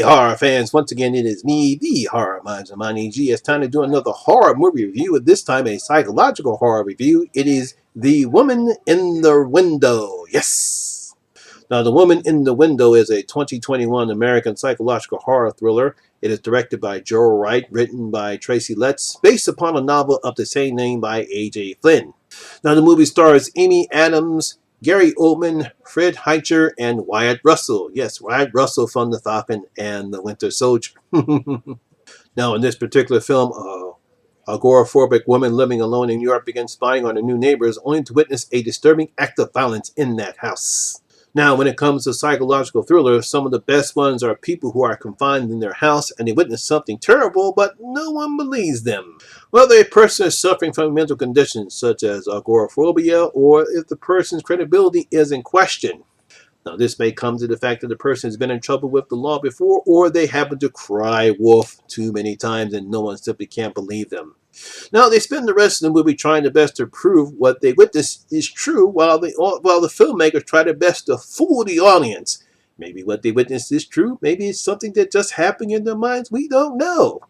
horror fans, once again it is me, the Horror Minds of Money G. It's time to do another horror movie review, and this time a psychological horror review. It is The Woman in the Window. Yes! Now, The Woman in the Window is a 2021 American psychological horror thriller. It is directed by Joel Wright, written by Tracy Letts, based upon a novel of the same name by A.J. Flynn. Now, the movie stars Amy Adams, Gary Oldman, Fred Heicher, and Wyatt Russell. Yes, Wyatt Russell from The Falcon and the Winter Soldier. Now, in this particular film, a agoraphobic woman living alone in New York begins spying on her new neighbors, only to witness a disturbing act of violence in that house. Now, when it comes to psychological thrillers, some of the best ones are people who are confined in their house and they witness something terrible, but no one believes them. Whether a person is suffering from mental conditions such as agoraphobia or if the person's credibility is in question. Now, this may come to the fact that the person has been in trouble with the law before, or they happen to cry wolf too many times and no one simply can't believe them. Now, they spend the rest of the movie trying their best to prove what they witnessed is true, while the filmmakers try their best to fool the audience. Maybe what they witnessed is true. Maybe it's something that just happened in their minds. We don't know.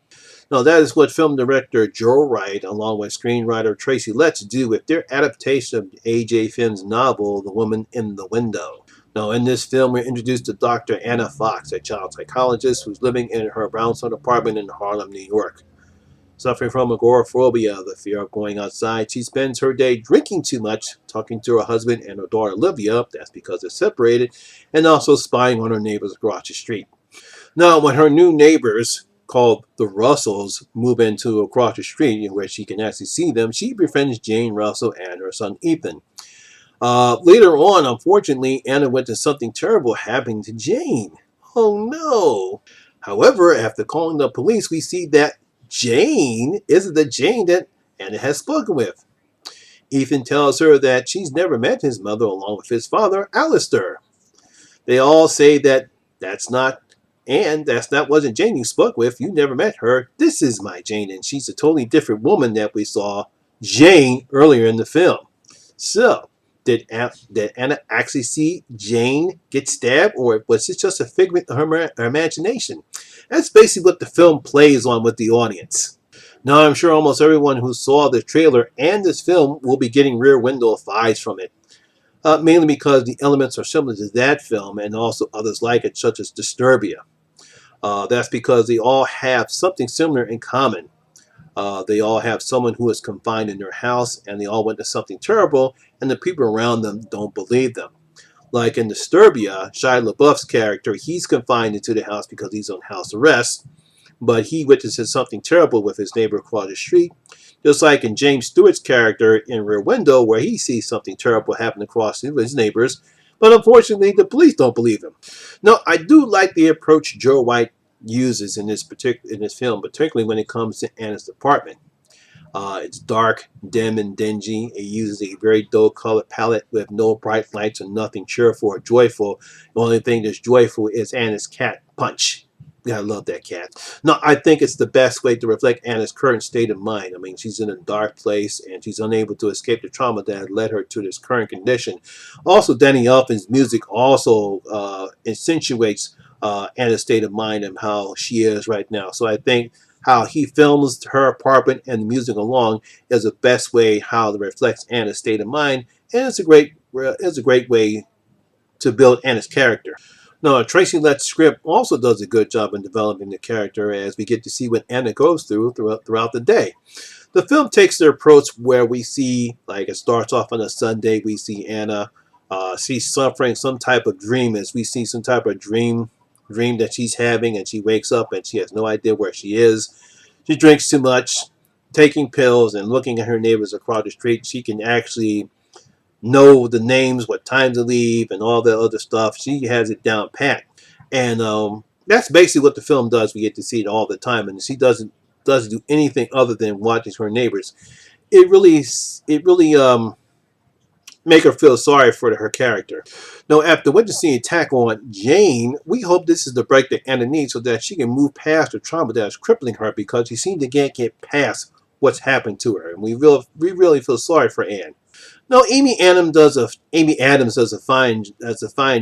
Now, that is what film director Joel Wright, along with screenwriter Tracy Letts, do with their adaptation of A.J. Flynn's novel, The Woman in the Window. Now, in this film, we're introduced to Dr. Anna Fox, a child psychologist who's living in her brownstone apartment in Harlem, New York. Suffering from agoraphobia, the fear of going outside, she spends her day drinking too much, talking to her husband and her daughter Olivia, that's because they're separated, and also spying on her neighbors across the street. Now, when her new neighbors, called the Russells, move into across the street where she can actually see them, she befriends Jane Russell and her son Ethan. Later on, unfortunately, Anna witnessed something terrible happening to Jane. Oh no! However, after calling the police, we see that Jane isn't the Jane that Anna has spoken with. Ethan tells her that she's never met his mother along with his father, Alistair. They all say that that's not Anne, wasn't Jane you spoke with. You never met her. This is my Jane, and she's a totally different woman that we saw Jane earlier in the film. So, did Anna actually see Jane get stabbed, or was it just a figment of her imagination? That's basically what the film plays on with the audience. Now, I'm sure almost everyone who saw the trailer and this film will be getting Rear Window vibes from it. Mainly because the elements are similar to that film and also others like it, such as Disturbia. That's because they all have something similar in common. They all have someone who is confined in their house, and they all witness something terrible, and the people around them don't believe them. Like in Disturbia, Shia LaBeouf's character, he's confined into the house because he's on house arrest, but he witnesses something terrible with his neighbor across the street. Just like in James Stewart's character in Rear Window, where he sees something terrible happen across his neighbors, but unfortunately the police don't believe him. Now, I do like the approach Joe White uses in this film, particularly when it comes to Anna's apartment. It's dark, dim, and dingy. It uses a very dull color palette with no bright lights and nothing cheerful or joyful. The only thing that's joyful is Anna's cat, Punch. Yeah, I love that cat. No, I think it's the best way to reflect Anna's current state of mind. I mean, she's in a dark place and she's unable to escape the trauma that led her to this current condition. Also, Danny Elfman's music also accentuates Anna's state of mind and how she is right now. So I think how he films her apartment and the music along is the best way how it reflects Anna's state of mind, and it's a great way to build Anna's character. Now, Tracy Letts' script also does a good job in developing the character as we get to see what Anna goes through throughout the day. The film takes the approach where we see, like it starts off on a Sunday, we see Anna, she's suffering some type of dream, as we see some type of dream that she's having, and she wakes up and she has no idea where she is. She drinks too much, taking pills, and looking at her neighbors across the street. She can actually know the names, what time to leave, and all that other stuff. She has it down pat, and that's basically what the film does. We get to see it all the time, and she doesn't do anything other than watching her neighbors. It really make her feel sorry for her character. Now, after witnessing the attack on Jane, we hope this is the break that Anna needs so that she can move past the trauma that is crippling her, because she seems to can't get past what's happened to her, and we really feel sorry for Anne. No, Amy Adams does a fine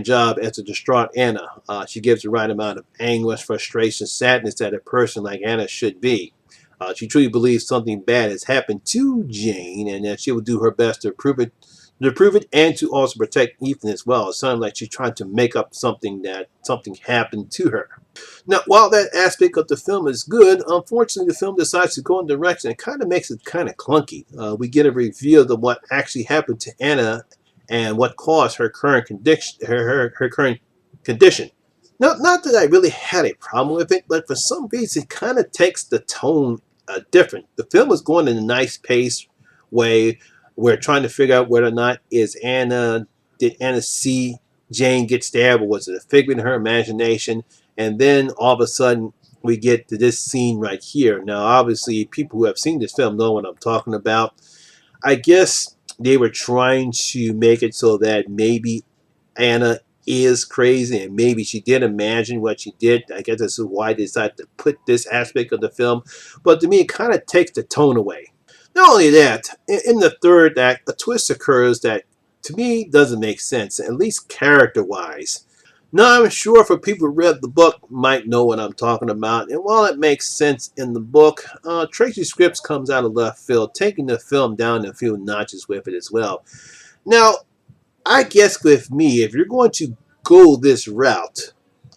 job as a distraught Anna. She gives the right amount of anguish, frustration, sadness that a person like Anna should be. She truly believes something bad has happened to Jane, and that she will do her best to prove it, and to also protect Ethan as well. It sounds like she's trying to make up something happened to her. Now, while that aspect of the film is good, unfortunately, the film decides to go in a direction that kind of makes it kind of clunky. We get a review of what actually happened to Anna and what caused her current condition. Her current condition. Now, not that I really had a problem with it, but for some reason, it kind of takes the tone different. The film was going in a nice pace way. We're trying to figure out whether or not did Anna see Jane get stabbed, or was it a figment of her imagination? And then all of a sudden, we get to this scene right here. Now, obviously, people who have seen this film know what I'm talking about. I guess they were trying to make it so that maybe Anna is crazy and maybe she did imagine what she did. I guess that's why they decided to put this aspect of the film. But to me, it kind of takes the tone away. Not only that, in the third act, a twist occurs that to me doesn't make sense, at least character wise. Now, I'm sure for people who read the book might know what I'm talking about, and while it makes sense in the book, Tracy Scripps comes out of left field, taking the film down a few notches with it as well. Now, I guess with me, if you're going to go this route,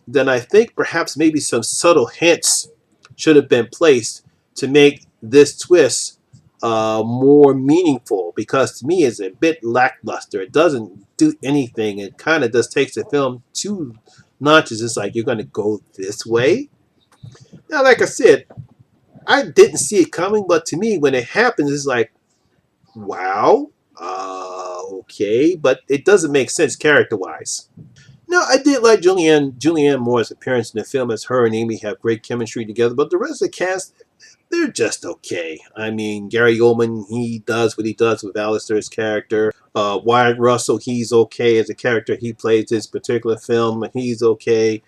then I think perhaps maybe some subtle hints should have been placed to make this twist more meaningful, because to me it's a bit lackluster. It doesn't do anything. It kind of just takes the film two notches. It's like you're going to go this way. Now, like I said, I didn't see it coming, but to me, when it happens, it's like, wow, okay, but it doesn't make sense character wise. No, I did like Julianne Moore's appearance in the film, as her and Amy have great chemistry together, but the rest of the cast, they're just okay. I mean, Gary Oldman, he does what he does with Alistair's character. Wyatt Russell, he's okay as a character he plays this particular film. He's okay.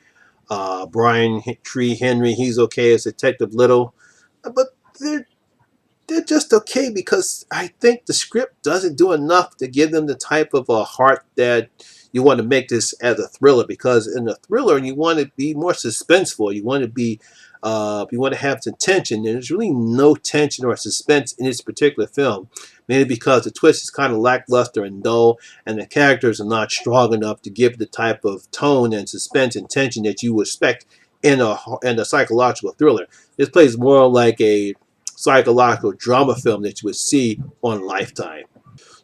Brian Tree Henry, he's okay as Detective Little. But they're just okay because I think the script doesn't do enough to give them the type of a heart that you want to make this as a thriller. Because in a thriller, you want to be more suspenseful. You want to have some tension. And there's really no tension or suspense in this particular film, mainly because the twist is kind of lackluster and dull, and the characters are not strong enough to give the type of tone and suspense and tension that you would expect in a psychological thriller. This plays more like a psychological drama film that you would see on Lifetime.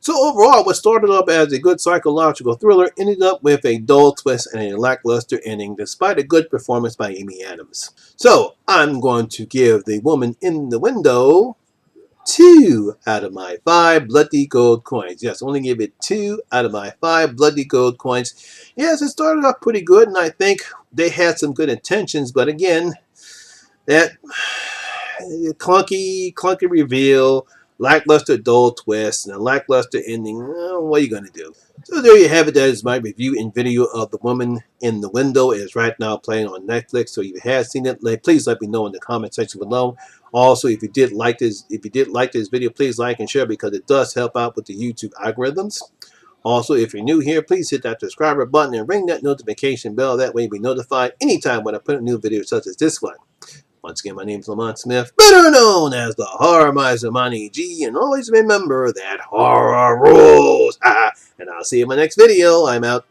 So overall, what started up as a good psychological thriller ended up with a dull twist and a lackluster ending, despite a good performance by Amy Adams. So I'm going to give The Woman in the Window 2 out of my 5 bloody gold coins. Yes, only give it 2 out of my 5 bloody gold coins. Yes, it started off pretty good, and I think they had some good intentions, but again, that clunky reveal, lackluster dull twist, and a lackluster ending. What are you going to do? So there you have it. That is my review and video of The Woman in the Window. It is right now playing on Netflix. So if you have seen it, please let me know in the comment section below. Also, if you did like this video, please like and share, because it does help out with the YouTube algorithms. Also, if you're new here, please hit that subscriber button and ring that notification bell. That way you'll be notified anytime when I put a new video such as this one. Once again, my name is Lamont Smith, better known as the Horror Miser Monty G, and always remember that horror rules. And I'll see you in my next video. I'm out.